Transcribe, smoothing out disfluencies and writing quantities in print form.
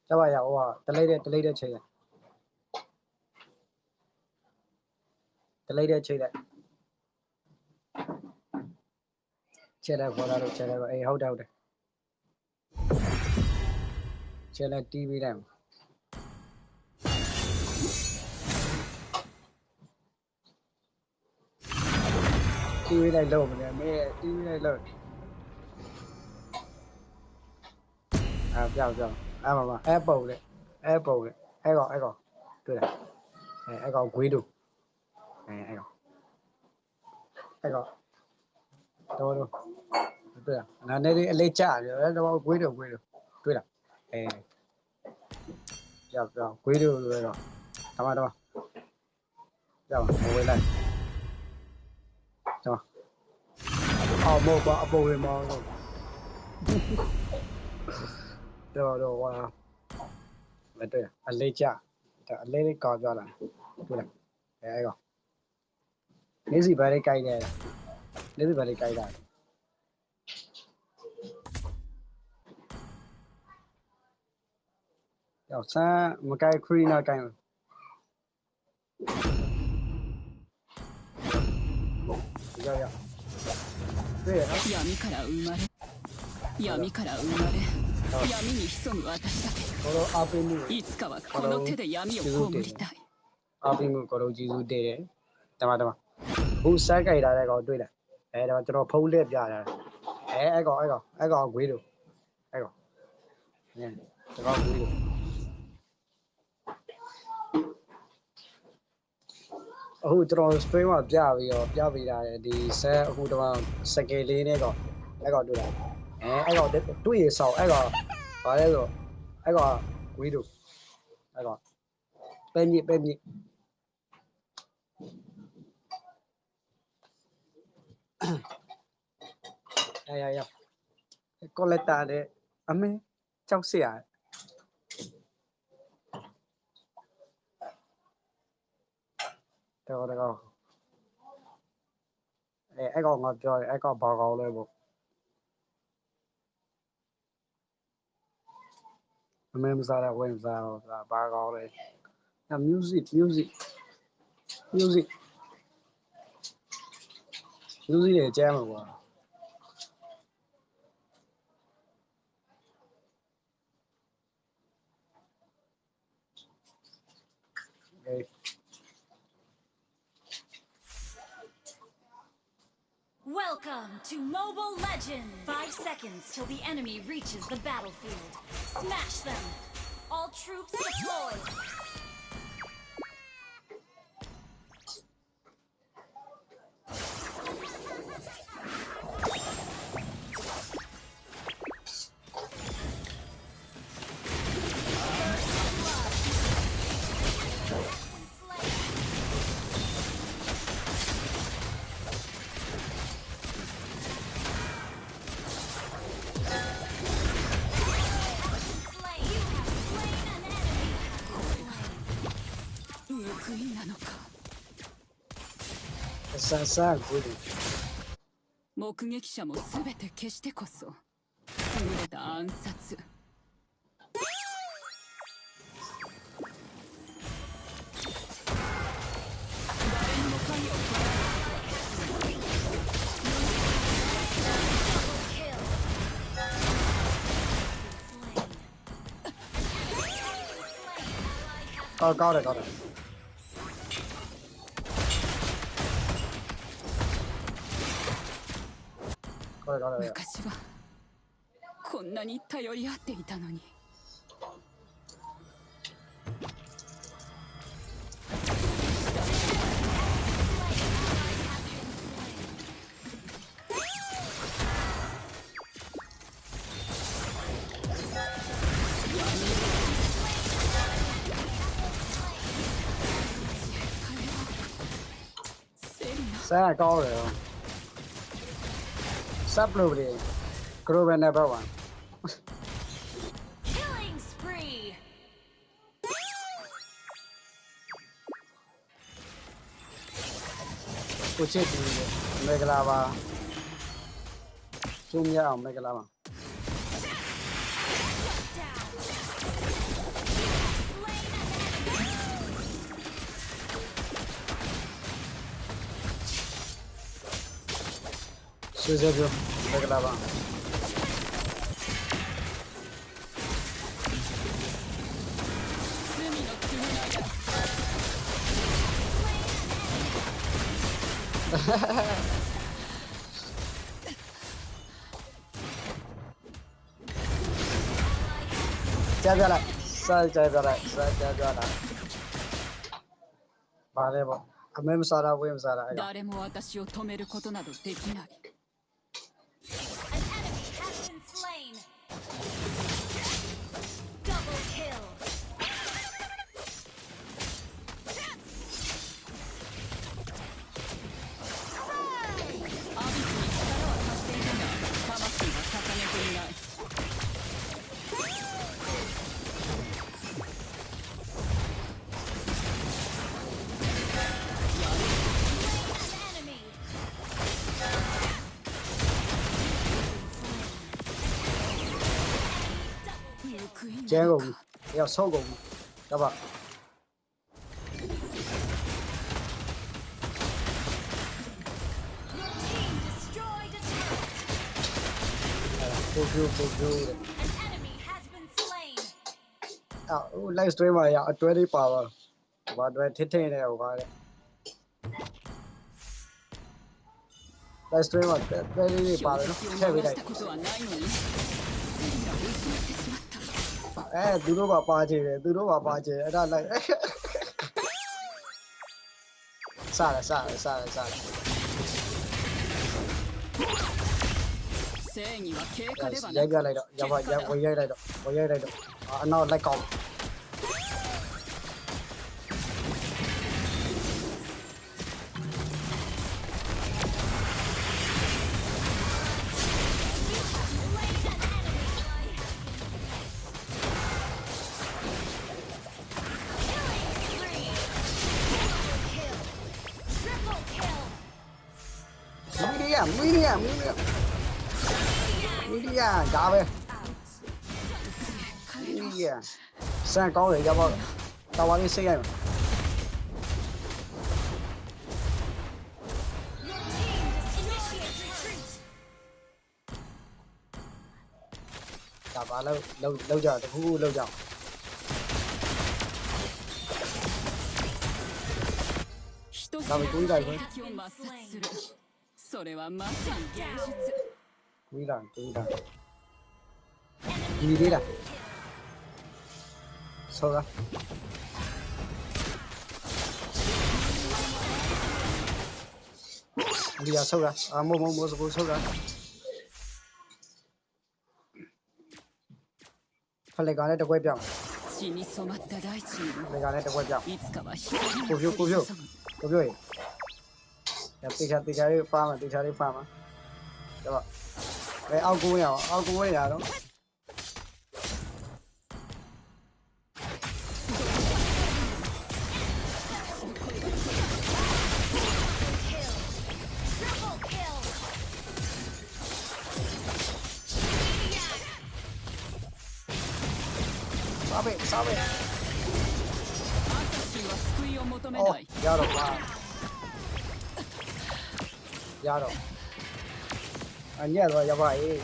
ကျပါရဟိုကတလိုက်တဲ့ချိန်လိုက်တလိုက်တဲ့ချိန်လိုက်ချက်လိုက်ခေါ်လာလို့ချက်လိုက်ပါအေးဟုတ်တယ်ချက်လိုက်တီးပေးလိုက်တီးပေးလိုက်လို့မလဲမင်းတီးပေးလိုက်လို့ပြောင်းမအဲ့ပုံလေအဲ့ကောင်တွေ့လားအဲ့ကောင်ဂွေးတို့အဲ့ကောင်တော့တွေ့လားနာနေလေးအလေးကျတယ်အဲ့တော့ဂွေးတို့တွေ့လားပြောင်းဂွေးတို့ဆိုတော့တမပြောင်းမဝေးလိုက်အော်မောပါအပေါ်ဝင်မောင်းတော့ဝါမတွေ့အလေးကျအလေးကောင်းကြလားတွေ့လားအဲ့ကောင်နေစီဘာလေးကြိုက်တယ်နေစီဘာလေးကြိုက်တာယောက်ဆန်းမကြိုက်ခရီးနာကြိုက်ရောက်တွေ့ရနော်闇から生まれ闇に潜む私だけいつかはこの手で闇を葬りたいအားပေးမှုကိုတော့ကျေးဇူးတင်တယ်တမဘူးစိုက်ကြိုက်တာလည်းကောတွေ့တယ်တော့ကျွန်တော်ဖုံးလက်ပြတာအဲ့ကောင်ဂွေးတို့အဲ့ကောင်နင်းတကောင်ဂွေးတို့အခုကျွန်တော် stream မှာပြပေးတာဒီဆက်အခုတော့စကယ်လေးနဲ့တော့အဲ့ကောင်တွေ့တာအဲ့ကောင်တွေ့ရဆောင်အဲ့ကောင်ဘာလဲဆိုအဲ့ကောင်ဂွေးတို့အဲ့ကောင်ပဲမြစ်ရကောလက်တာတဲ့အမင်းကြောက်เสียတော့အဲ့ကောင်ငါပြောတယ်အဲ့ကောင်ဘာကောင်းလဲပေါ့အမေမစားတာဝင်စားတော့ဘာကောင်းလဲmusicတွေကြမ်းမှာကွာWelcome to Mobile Legends! 5 seconds till the enemy reaches the battlefield. Smash them! All troops deployed!さあゴリ目撃者も全て消してこそ優れた暗殺誰にも関与を加え高い昔はこんなに頼り合っていたのにさあ高いよSub Globally, Global number 1. Killing spree! Puche Megalava. Zoom ya Megalava. ဆွေးဆွေးပြောတကလာပါ 罪の償いだ ကြားပြလိုက်စားကြားပြလိုက်စားကြားပြလိုက်ဘာလဲပေါ့အမေမစားတာဝေးမစားတာအဲ့ဒါ 誰も私を止めることなどできない An enemy has been slain. Double kill. アビスに力は貸しているが魂は捧げていない An enemy. 報いな ကျဲ の ကုန် か ပြီရောက်ဆော့ကုန်ပြီတော့ပါ Your team destroyed a turret. ပို့ပြို့တဲ့ An enemy has been slain. အော် live stream မှာရအတွဲလေးပါပါဘာအတွဲထစ်ထစ်နေဟိုပါလေ live stream မှာအတွဲလေးပါလို့ 標 ထည့် 的を ပေး 逃 လိုက် したことはないのにセリラを失ってしまった သူတို့ပါချေတယ်သူတို့ပါချေအဲ့ဒါလိုက်စားတယ်正義は経過ではな ရိုက် く ပြလိုက်တော့ရပါဝေးရိုက်လိုက်တော့ဝေးရိုက်လိုက်တော့အနောက်လိုက်ကောင်း Triple kill. မီဒီယာဒါပဲမီဒီယာစံကောင်းတယ်ရပါတော့ဝါလေးစိတ်ရိုက် Your team initiates retreat. ဒါပါလောက်ကြတခုခုလောက်ကြ 人知ダメれこれだよず敵を抹殺するそれはまさに芸術 ဝီးလာဒီလေးလားဆောလားဒီရဆောလားမို့စကူဆောလားဖလေကလည်းတကွဲပြောင်း 血に染まった大地に ဖလေကလည်းတကွဲပြောင်း いつかは光が降り注ぐ ကိုပြောရင်တေချာလေးပါမှာတော့အောက်ကိုရအောင်အောက်ကိုရတော့ Triple kill. စားပဲ 私は救いを求め အော် ない ရတော့ပါရတော့အညက်တော့ရပါရဲ့